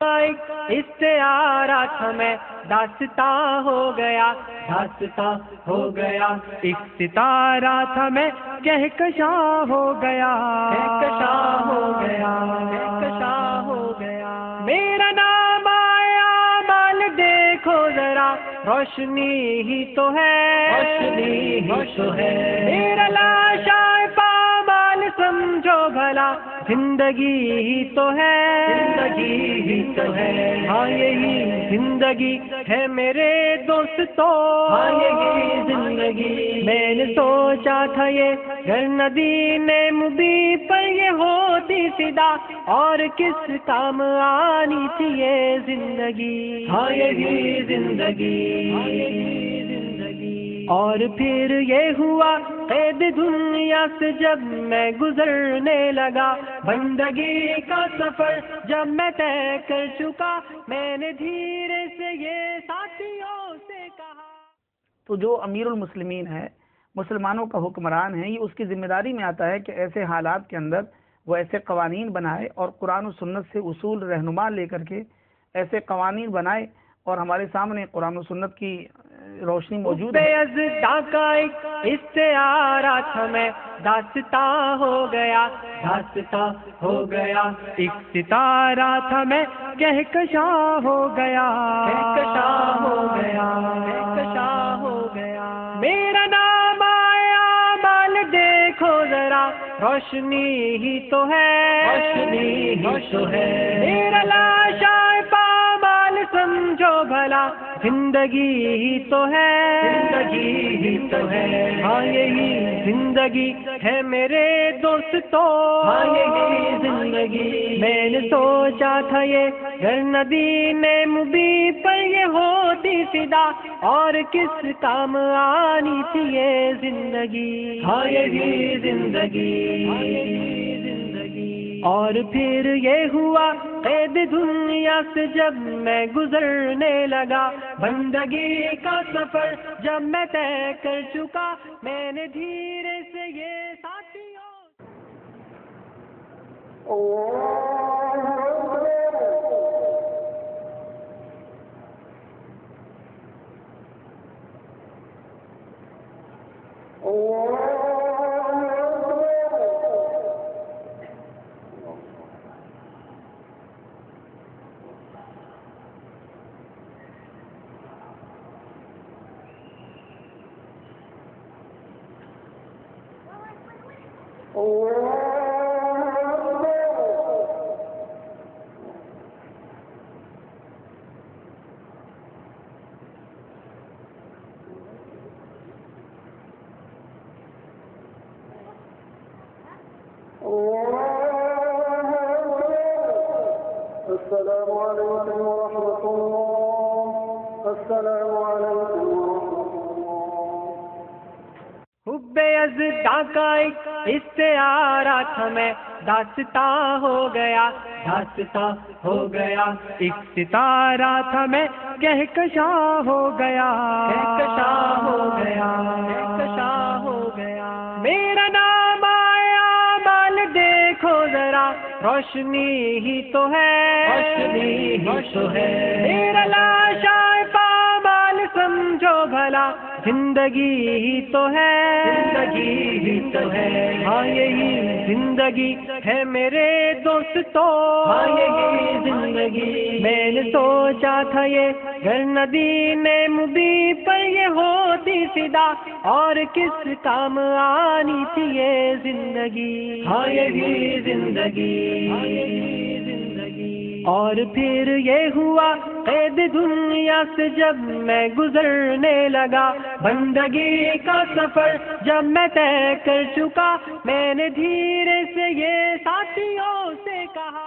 کا ایک استعارہ تھا میں داستاں ہو گیا، داستاں ہو گیا، ایک ستارہ تھا میں کہکشاں ہو گیا، کہکشاں ہو گیا، کہکشاں ہو گیا، میرا نام آیا مال دیکھو ذرا روشنی ہی تو ہے، روشنی ہی تو ہے، میرا لاشا پامال سمجھو بھلا زندگی ہی تو ہے، زندگی ہی تو ہے، ہاں یہی زندگی ہے میرے دوستو، ہاں یہی زندگی، میں نے سوچا تھا یہ گھر مدینے مبی پر یہ ہوتی فدا، اور کس کام آنی تھی یہ زندگی، ہاں یہی زندگی، ہاں یہی زندگی، اور پھر یہ ہوا قید دنیا سے جب میں گزرنے لگا، بندگی کا سفر جب میں طے کر چکا، میں نے دھیرے سے یہ ساتھیوں سے کہا۔ تو جو امیر المسلمین ہے، مسلمانوں کا حکمران ہے، یہ اس کی ذمہ داری میں آتا ہے کہ ایسے حالات کے اندر وہ ایسے قوانین بنائے اور قرآن و سنت سے اصول رہنما لے کر کے ایسے قوانین بنائے، اور ہمارے سامنے قرآن و سنت کی روشنی موجود ہے۔ ازداں کا ایک استعارہ تھا میں داستاں ہو گیا، داستاں ہو گیا، ایک ستارہ تھا میں کہکشاں ہو گیا، کہکشاں ہو گیا، کہکشاں ہو گیا، میرا نام آیا مال دیکھو ذرا روشنی ہی تو ہے، روشنی ہی تو ہے، میرا لاشا پامال سمجھو بھلا زندگی ہی تو ہے، زندگی ہی تو ہے، ہاں یہی زندگی ہے میرے دوستو، ہاں یہی زندگی، میں نے سوچا تھا یہ گھر مدینے مبی پر یہ ہوتی فدا، اور کس کام آنی تھی یہ زندگی، ہاں یہی زندگی، ہاں یہی زندگی، اور پھر یہ ہوا قید دنیا سے جب میں گزرنے لگا، بندگی کا سفر جب میں طے کر چکا، میں نے دھیرے سے یہ ساتھیوں السلام علیکم ورحمۃ اللہ، السلام علیکم ورحمۃ اللہ۔ حب ازداں کا ایک استعارہ تھا میں داستاں ہو گیا، داستاں ہو گیا، ایک ستارہ تھا میں کہکشاں ہو گیا، کہکشاں ہو گیا، کہکشاں ہو گیا، میرا نام آیا مال دیکھو ذرا روشنی ہی تو ہے، روشنی ہی تو ہے، میرا لاشا پامال سمجھو بھلا زندگی ہی تو ہے، زندگی ہی تو ہے، ہاں یہی زندگی ہے میرے دوستو، ہاں یہی زندگی، میں نے سوچا تھا یہ گھر مدینے مبی پر یہ ہوتی فدا، اور کس کام آنی تھی یہ زندگی، ہاں یہی زندگی، ہاں یہی زندگی، اور پھر یہ ہوا قید دنیا سے جب میں گزرنے لگا، بندگی کا سفر جب میں طے کر چکا، میں نے دھیرے سے یہ ساتھیوں سے کہا،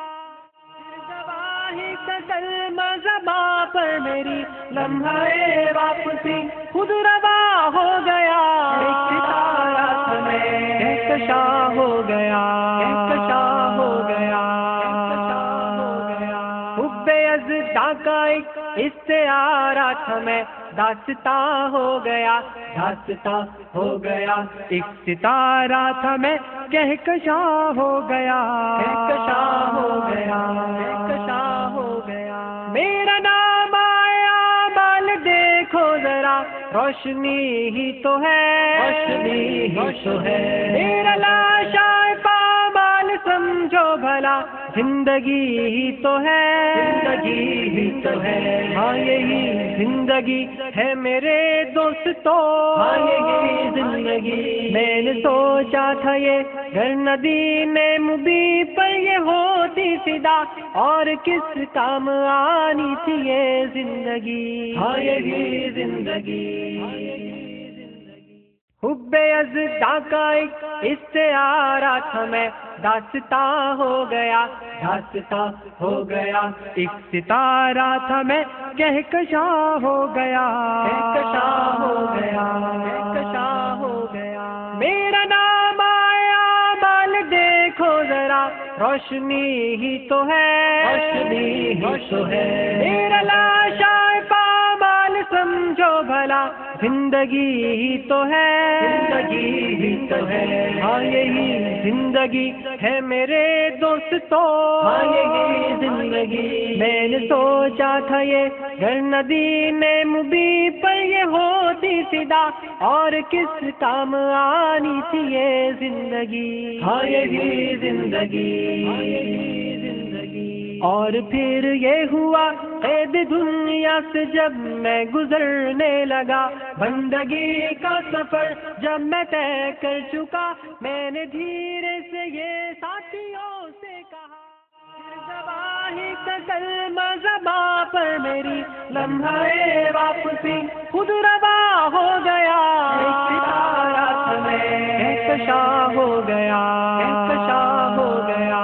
کا کلمہ زباں پر میری لمحہ واپسی خود روا ہو گیا، ایک ستارہ تھا میں کہکشاں ہو گیا، کہکشاں ہو گیا، کہکشاں ہو گیا، حب ازداں کا ایک استعارہ تھا میں داستاں ہو گیا، داستاں ہو گیا، ایک ستارہ تھا میں کہکشاں ہو گیا، کہکشاں ہو گیا، کہکشاں ہو گیا، روشنی ہی تو ہے، روشنی ہی تو ہے، میرا لاشا پامال سمجھو بھلا، زندگی ہی تو ہے، زندگی ہی تو ہے، ہاں یہی زندگی ہے میرے دوستو، ہاں یہی زندگی، میں نے سوچا تھا یہ گر ندین مبی پر یہ ہوتی فدا، اور کس کام آنی تھی یہ زندگی، ہاں یہی زندگی، حب ازدا کا ایک استعارہ تھا میں داستاں ہو گیا، داستاں ہو گیا، ایک ستارہ تھا میں کہکشاں ہو گیا، کہکشاں ہو گیا، کہکشاں ہو گیا، میرا نام آیا مال دیکھو ذرا، روشنی ہی تو ہے، روشنی ہی تو ہے، میرا لاشا پامال سمجھو بھلا، زندگی ہی تو ہے، زندگی ہی تو ہے، ہاں یہی زندگی ہے میرے دوستو، ہاں یہی زندگی، میں نے سوچا تھا یہ گر ندین مبی پر یہ ہوتی فدا، اور کس کام آنی تھی یہ زندگی، ہاں یہی زندگی، اور پھر یہ ہوا قید دنیا سے جب میں گزرنے لگا، بندگی کا سفر جب میں طے کر چکا، میں نے دھیرے سے یہ ساتھیوں سے کہا، زبانی کا کلمہ زباں پر میری، لمحہ واپسی خود روا ہو گیا، ستارہ تھا میں، کہکشاں ہو گیا، کہکشاں ہو گیا،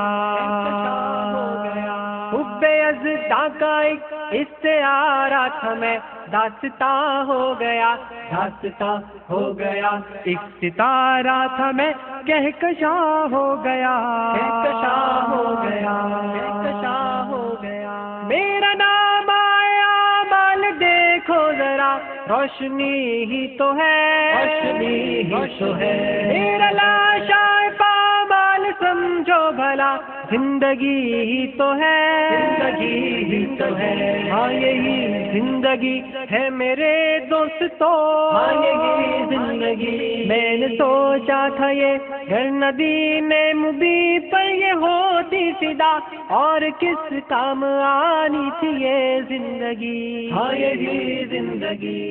حب ازدا کا ایک استعارہ تھا میں داستاں ہو گیا، داستاں ہو گیا، ایک ستارہ تھا میں کہکشاں ہو گیا، کہکشاں ہو گیا، کہکشاں ہو گیا، میرا نام آیا مال دیکھو ذرا، روشنی ہی تو ہے، روشنی ہی تو ہے، میرا لاشا پامال سمجھو بھلا، زندگی ہی تو ہے، زندگی ہی تو ہے، ہاں یہی زندگی ہے میرے دوستو، ہاں یہی زندگی، میں نے سوچا تھا یہ گر ندین مبی پر یہ ہوتی فدا، اور کس کام آنی تھی یہ زندگی، ہاں یہی زندگی،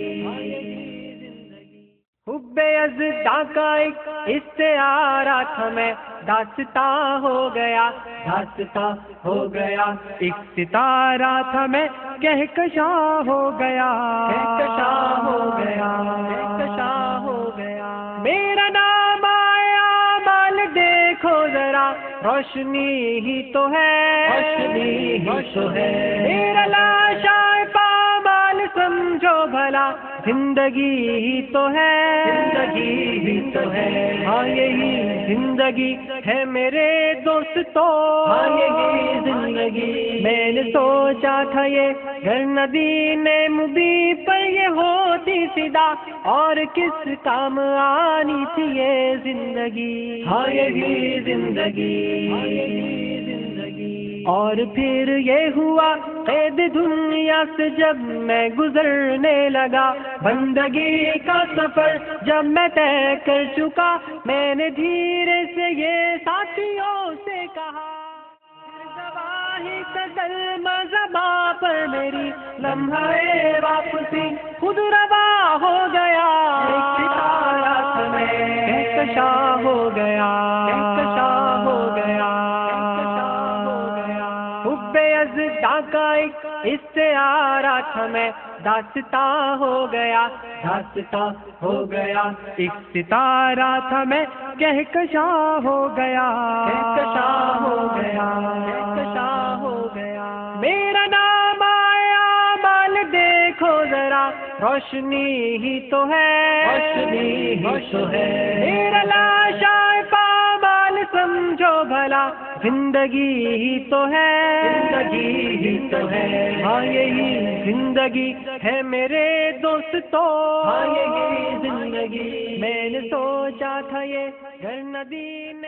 حب ازدا کا ایک استعارہ تھا میں داستاں ہو گیا، داستاں ہو گیا، ایک ستارہ تھا میں کہکشاں ہو گیا، کہکشاں ہو گیا، کہکشاں ہو گیا، میرا نام آیا مال دیکھو ذرا، روشنی ہی تو ہے، روشنی ہی تو ہے، میرا لاشا پامال سمجھو بھلا، زندگی ہی تو ہے، زندگی ہی تو ہے، ہاں یہی زندگی ہے میرے دوستو، ہاں یہی زندگی، میں نے سوچا تھا یہ گر ندین مبی پر یہ ہوتی فدا، اور کس کام آنی تھی یہ زندگی، ہاں یہی زندگی، اور پھر یہ ہوا قید دنیا سے جب میں گزرنے لگا، بندگی کا سفر جب میں طے کر چکا، میں نے دھیرے سے یہ ساتھیوں سے کہا، زبانی کا کلمہ زباں پر میری، لمحہ واپسی خود روا ہو گیا، ستارہ تھا میں، کہکشاں ہو گیا، کہکشاں ہو گیا، حب ازدا کا ایک استعارہ تھا میں داستاں ہو گیا، داستاں ہو گیا، ایک ستارہ تھا میں کہکشاں ہو گیا، کہکشاں ہو گیا، کہکشاں ہو گیا، میرا نام آیا مال دیکھو ذرا، روشنی ہی تو ہے، روشنی ہی تو ہے، میرا لاشا پامال سمجھو بھلا، زندگی ہی تو ہے، زندگی ہی تو ہے، ہاں یہی زندگی ہے میرے دوستو، ہاں یہی زندگی، میں نے سوچا تھا یہ گر ندین